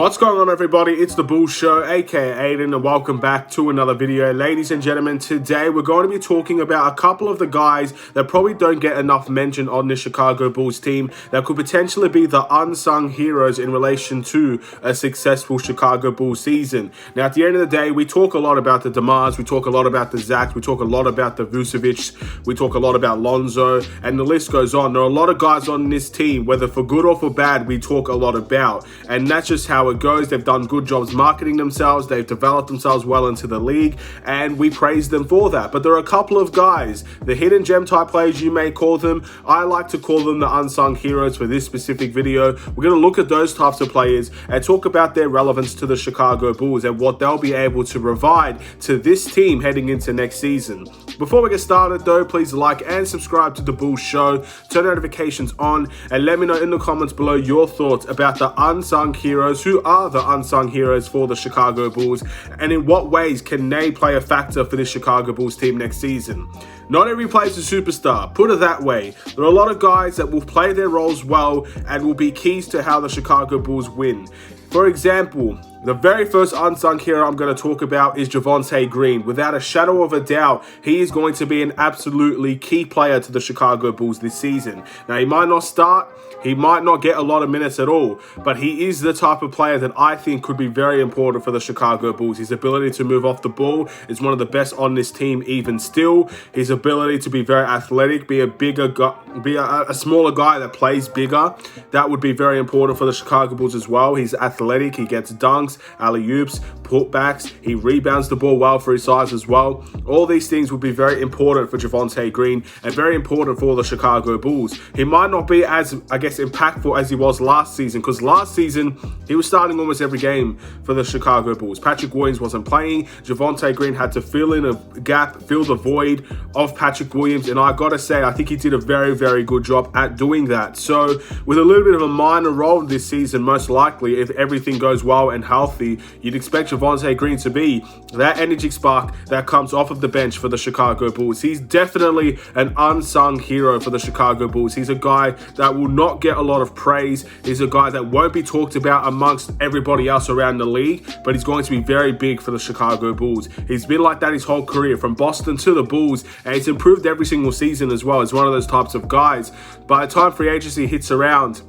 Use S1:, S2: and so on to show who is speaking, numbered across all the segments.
S1: What's going on, everybody? It's the Bulls Show, aka Aidan, and welcome back to another video. Ladies and gentlemen, today we're going to be talking about a couple of the guys that probably don't get enough mention on the Chicago Bulls team that could potentially be the unsung heroes in relation to a successful Chicago Bulls season. Now, at the end of the day, we talk a lot about the DeMars, we talk a lot about the Zachs, we talk a lot about the Vucevic, we talk a lot about Lonzo, and the list goes on. There are a lot of guys on this team, whether for good or for bad, we talk a lot about, and that's just how it goes. They've done good jobs marketing themselves, they've developed themselves well into the league, and we praise them for that. But there are a couple of guys, the hidden gem type players you may call them. I like to call them the unsung heroes for this specific video. We're going to look at those types of players and talk about their relevance to the Chicago Bulls and what they'll be able to provide to this team heading into next season. Before we get started though, please like and subscribe to the Bulls Show, turn notifications on, and let me know in the comments below your thoughts about the unsung heroes. Who are the unsung heroes for the Chicago Bulls, and in what ways can they play a factor for the Chicago Bulls team next season? Not every player is a superstar, put it that way. There are a lot of guys that will play their roles well and will be keys to how the Chicago Bulls win. For example, the very first unsung hero I'm going to talk about is Javonte Green. Without a shadow of a doubt, he is going to be an absolutely key player to the Chicago Bulls this season. Now, he might not start, he might not get a lot of minutes at all, but he is the type of player that I think could be very important for the Chicago Bulls. His ability to move off the ball is one of the best on this team even still. His ability to be very athletic, be a bigger guy, be a smaller guy that plays bigger, that would be very important for the Chicago Bulls as well. He's athletic, he gets dunks, alley-oops, putbacks, he rebounds the ball well for his size as well. All these things would be very important for Javonte Green and very important for the Chicago Bulls. He might not be as, impactful as he was last season, because last season he was starting almost every game for the Chicago Bulls. Patrick Williams wasn't playing. Javonte Green had to fill in a gap, fill the void of Patrick Williams, and I gotta say, I think he did a very, very good job at doing that. So with a little bit of a minor role this season, most likely, if everything goes well and healthy, you'd expect Javonte Green to be that energy spark that comes off of the bench for the Chicago Bulls. He's definitely an unsung hero for the Chicago Bulls. He's a guy that will not get a lot of praise. He's a guy that won't be talked about amongst everybody else around the league, but he's going to be very big for the Chicago Bulls. He's been like that his whole career, from Boston to the Bulls, and he's improved every single season as well. He's one of those types of guys. By the time free agency hits around,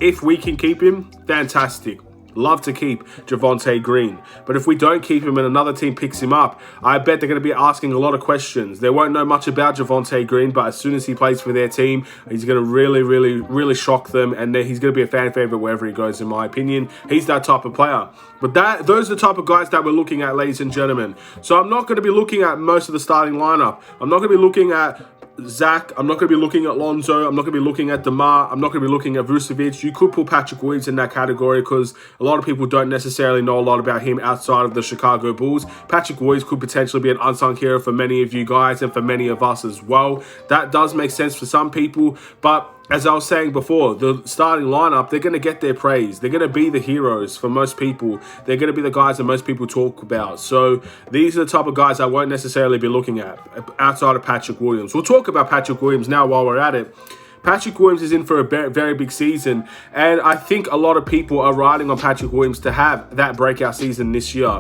S1: if we can keep him, fantastic. Love to keep Javonte Green. But if we don't keep him and another team picks him up, I bet they're going to be asking a lot of questions. They won't know much about Javonte Green, but as soon as he plays for their team, he's going to really shock them, and he's going to be a fan favorite wherever he goes, in my opinion. He's that type of player. But those are the type of guys that we're looking at, ladies and gentlemen. So I'm not going to be looking at most of the starting lineup. I'm not going to be looking at Zach, I'm not going to be looking at Lonzo, I'm not going to be looking at DeMar, I'm not going to be looking at Vucevic. You could put Patrick Williams in that category because a lot of people don't necessarily know a lot about him outside of the Chicago Bulls. Patrick Williams could potentially be an unsung hero for many of you guys and for many of us as well. That does make sense for some people, but as I was saying before, the starting lineup, they're going to get their praise. They're going to be the heroes for most people. They're going to be the guys that most people talk about. So these are the type of guys I won't necessarily be looking at outside of Patrick Williams. We'll talk about Patrick Williams now while we're at it. Patrick Williams is in for a very big season, and I think a lot of people are riding on Patrick Williams to have that breakout season this year,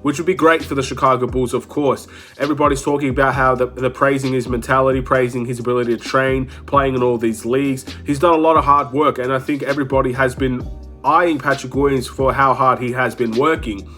S1: which would be great for the Chicago Bulls, of course. Everybody's talking about how they're praising his mentality, praising his ability to train, playing in all these leagues. He's done a lot of hard work, and I think everybody has been eyeing Patrick Williams for how hard he has been working.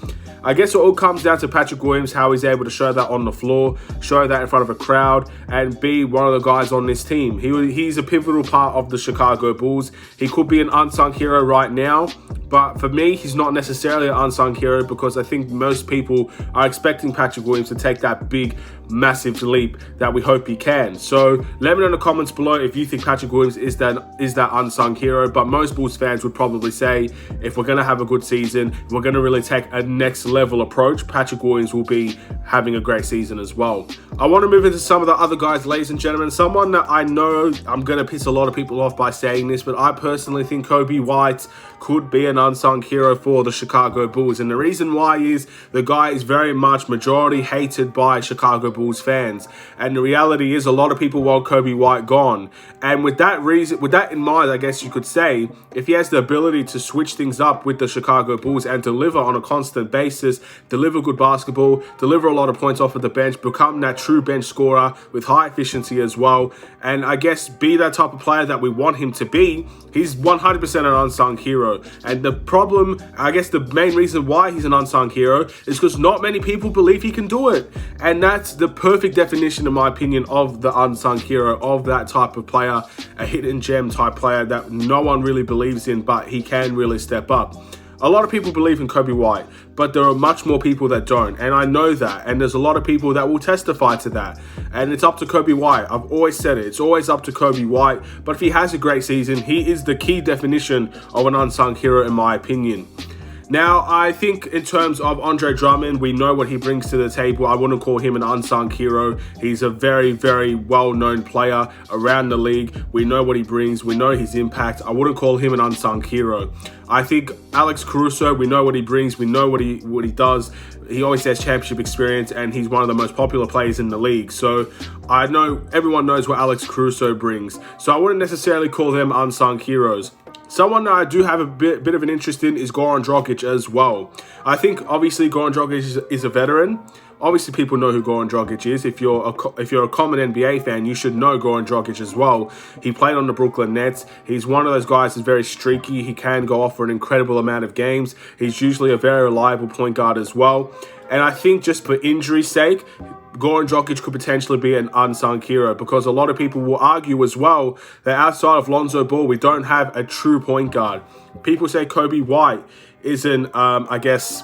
S1: I guess it all comes down to Patrick Williams, how he's able to show that on the floor, show that in front of a crowd, and be one of the guys on this team. He's a pivotal part of the Chicago Bulls. He could be an unsung hero right now, but for me, he's not necessarily an unsung hero because I think most people are expecting Patrick Williams to take that big, massive leap that we hope he can. So let me know in the comments below if you think Patrick Williams is that unsung hero. But most Bulls fans would probably say if we're going to have a good season, if we're going to really take a next level approach, Patrick Williams will be having a great season as well. I want to move into some of the other guys, ladies and gentlemen. Someone that I know I'm going to piss a lot of people off by saying this, but I personally think Kobe White could be an unsung hero for the Chicago Bulls. And the reason why is the guy is very much majority hated by Chicago Bulls Bulls fans. And the reality is a lot of people want Coby White gone. And with that in mind, I guess you could say, if he has the ability to switch things up with the Chicago Bulls and deliver on a constant basis, deliver good basketball, deliver a lot of points off of the bench, become that true bench scorer with high efficiency as well, and I guess be that type of player that we want him to be, he's 100% an unsung hero. And the problem, I guess the main reason why he's an unsung hero is because not many people believe he can do it. And that's the perfect definition, in my opinion, of the unsung hero, of that type of player, a hidden gem type player that no one really believes in, but he can really step up. A lot of people believe in Coby White, but there are much more people that don't, and I know that, and there's a lot of people that will testify to that, and it's up to Coby White. I've always said it, it's always up to Coby White, but if he has a great season, he is the key definition of an unsung hero, in my opinion. Now, I think in terms of Andre Drummond, we know what he brings to the table. I wouldn't call him an unsung hero. He's a very, very well-known player around the league. We know what he brings. We know his impact. I wouldn't call him an unsung hero. I think Alex Caruso, we know what he brings. We know what he does. He always has championship experience, and he's one of the most popular players in the league. So I know everyone knows what Alex Caruso brings. So I wouldn't necessarily call them unsung heroes. Someone that I do have a bit of an interest in is Goran Dragic as well. I think obviously Goran Dragic is a veteran. Obviously, people know who Goran Dragic is. If you're a common NBA fan, you should know Goran Dragic as well. He played on the Brooklyn Nets. He's one of those guys that's very streaky. He can go off for an incredible amount of games. He's usually a very reliable point guard as well. And I think just for injury's sake, Goran Dragic could potentially be an unsung hero, because a lot of people will argue as well that outside of Lonzo Ball, we don't have a true point guard. People say Coby White isn't, I guess,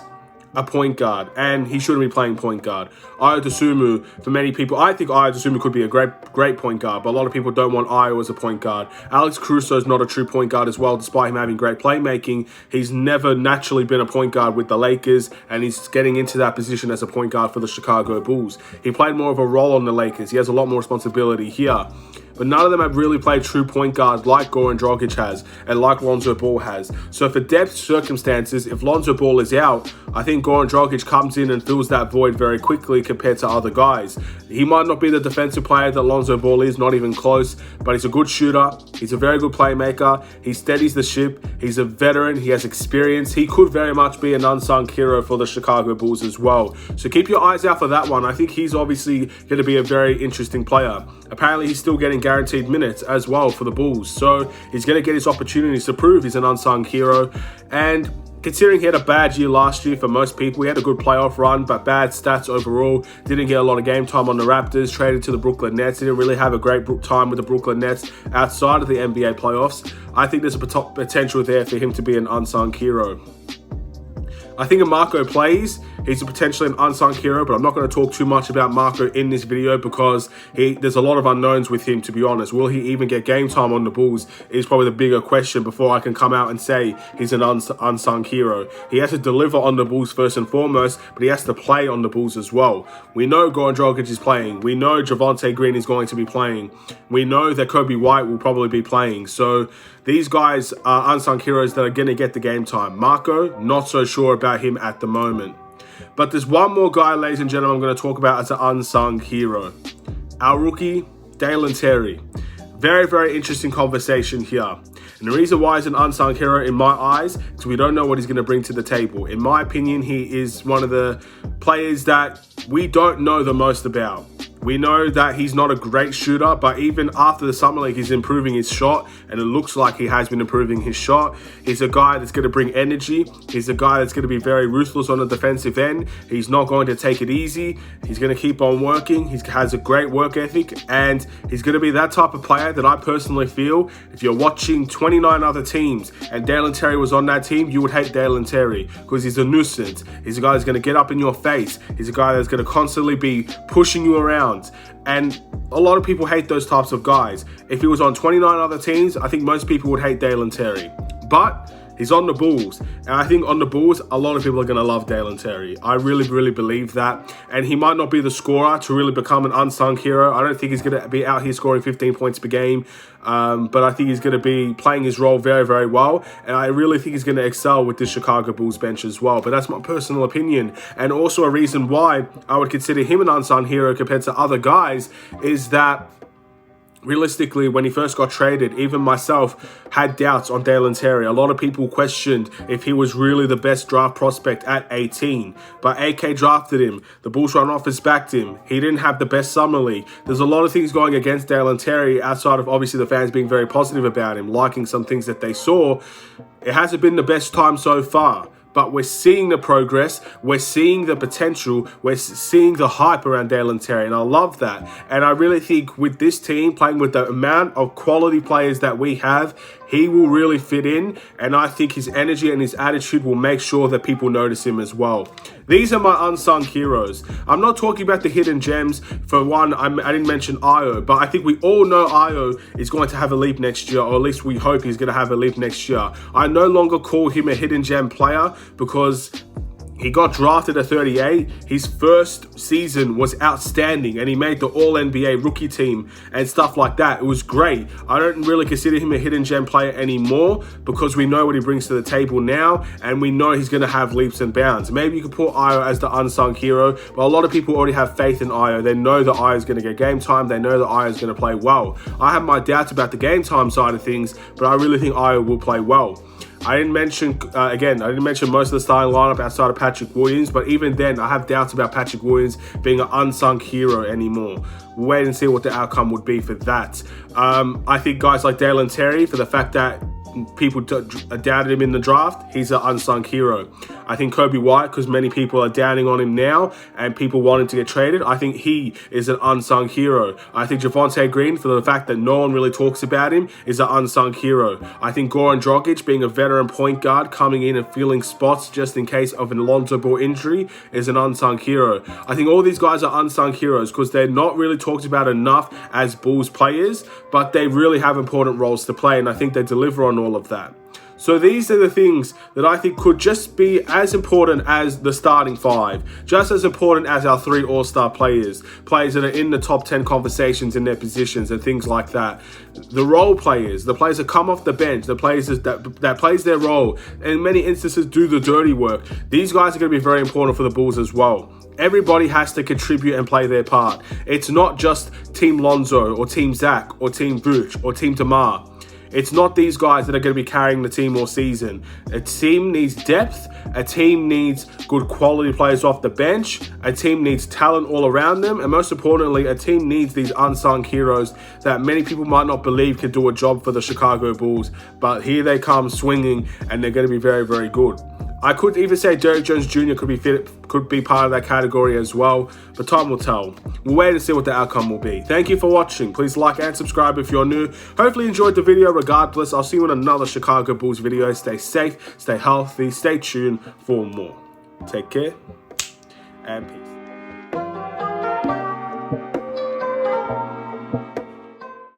S1: a point guard, and he shouldn't be playing point guard. Ayo Dosunmu, for many people, I think Ayo Dosunmu could be a great point guard, but a lot of people don't want Ayo as a point guard. Alex Caruso is not a true point guard as well, despite him having great playmaking. He's never naturally been a point guard with the Lakers, and he's getting into that position as a point guard for the Chicago Bulls. He played more of a role on the Lakers. He has a lot more responsibility here. But none of them have really played true point guard like Goran Dragic has and like Lonzo Ball has. So for depth circumstances, if Lonzo Ball is out, I think Goran Dragic comes in and fills that void very quickly compared to other guys. He might not be the defensive player that Lonzo Ball is, not even close, but he's a good shooter. He's a very good playmaker. He steadies the ship. He's a veteran. He has experience. He could very much be an unsung hero for the Chicago Bulls as well. So keep your eyes out for that one. I think he's obviously going to be a very interesting player. Apparently, he's still getting guaranteed minutes as well for the Bulls. So he's going to get his opportunities to prove he's an unsung hero. And considering he had a bad year last year for most people, he had a good playoff run, but bad stats overall. Didn't get a lot of game time on the Raptors, traded to the Brooklyn Nets. Didn't really have a great time with the Brooklyn Nets outside of the NBA playoffs. I think there's a potential there for him to be an unsung hero. I think if Marco plays, he's potentially an unsung hero, but I'm not going to talk too much about Marco in this video because there's a lot of unknowns with him, to be honest. Will he even get game time on the Bulls is probably the bigger question before I can come out and say he's an unsung hero. He has to deliver on the Bulls first and foremost, but he has to play on the Bulls as well. We know Goran Dragic is playing. We know Javonte Green is going to be playing. We know that Coby White will probably be playing. So these guys are unsung heroes that are going to get the game time. Marco, not so sure about him at the moment. But there's one more guy, ladies and gentlemen, I'm going to talk about as an unsung hero. Our rookie, Dalen Terry. Very, very interesting conversation here. And the reason why he's an unsung hero in my eyes is we don't know what he's going to bring to the table. In my opinion, he is one of the players that we don't know the most about. We know that he's not a great shooter, but even after the Summer League, he's improving his shot, and it looks like he has been improving his shot. He's a guy that's going to bring energy. He's a guy that's going to be very ruthless on the defensive end. He's not going to take it easy. He's going to keep on working. He has a great work ethic, and he's going to be that type of player that I personally feel if you're watching 29 other teams and Dalen Terry was on that team, you would hate Dalen Terry because he's a nuisance. He's a guy that's going to get up in your face. He's a guy that's going to constantly be pushing you around. And a lot of people hate those types of guys. If he was on 29 other teams, I think most people would hate Dalen Terry. But He's on the Bulls. And I think on the Bulls, a lot of people are going to love Dalen Terry. I really, really believe that. And he might not be the scorer to really become an unsung hero. I don't think he's going to be out here scoring 15 points per game. But I think he's going to be playing his role very, very well. And I really think he's going to excel with the Chicago Bulls bench as well. But that's my personal opinion. And also a reason why I would consider him an unsung hero compared to other guys is that realistically, when he first got traded, even myself had doubts on Dalen Terry. A lot of people questioned if he was really the best draft prospect at 18. But AK drafted him. The Bulls front office backed him. He didn't have the best summer league. There's a lot of things going against Dalen Terry outside of obviously the fans being very positive about him, liking some things that they saw. It hasn't been the best time so far. But we're seeing the progress, we're seeing the potential, we're seeing the hype around Dalen Terry, and I love that. And I really think with this team, playing with the amount of quality players that we have, he will really fit in, and I think his energy and his attitude will make sure that people notice him as well. These are my unsung heroes. I'm not talking about the hidden gems. For one, I didn't mention Io, but I think we all know Io is going to have a leap next year, or at least we hope he's going to have a leap next year. I no longer call him a hidden gem player because he got drafted at 38. His first season was outstanding and he made the All-NBA rookie team and stuff like that. It was great. I don't really consider him a hidden gem player anymore because we know what he brings to the table now and we know he's going to have leaps and bounds. Maybe you could put Io as the unsung hero, but a lot of people already have faith in Io. They know that Io is going to get game time. They know that Io is going to play well. I have my doubts about the game time side of things, but I really think Io will play well. I didn't mention, I didn't mention most of the starting lineup outside of Patrick Williams, but even then, I have doubts about Patrick Williams being an unsung hero anymore. We'll wait and see what the outcome would be for that. I think guys like Dalen Terry, for the fact that people doubted him in the draft, he's an unsung hero. I think Kobe White, because many people are downing on him now and people want him to get traded, I think he is an unsung hero. I think Javonte Green, for the fact that no one really talks about him, is an unsung hero. I think Goran Dragic, being a veteran point guard, coming in and filling spots just in case of an Alonzo Ball injury, is an unsung hero. I think all these guys are unsung heroes because they're not really talked about enough as Bulls players, but they really have important roles to play, and I think they deliver on all of that. So these are the things that I think could just be as important as the starting five, just as important as our 3 all-star players that are in the top 10 conversations in their positions and things like that. The role players, the players that come off the bench, the players that plays their role, and in many instances do the dirty work. These guys are going to be very important for the Bulls as well. Everybody has to contribute and play their part. It's not just Team Lonzo or Team Zach or Team Vooch or Team DeMar. It's not these guys that are going to be carrying the team all season. A team needs depth. A team needs good quality players off the bench. A team needs talent all around them. And most importantly, a team needs these unsung heroes that many people might not believe can do a job for the Chicago Bulls. But here they come swinging and they're going to be very, very good. I could even say Derrick Jones Jr. could be part of that category as well, but time will tell. We'll wait and see what the outcome will be. Thank you for watching. Please like and subscribe if you're new. Hopefully you enjoyed the video regardless. I'll see you in another Chicago Bulls video. Stay safe, stay healthy, stay tuned for more. Take care and peace.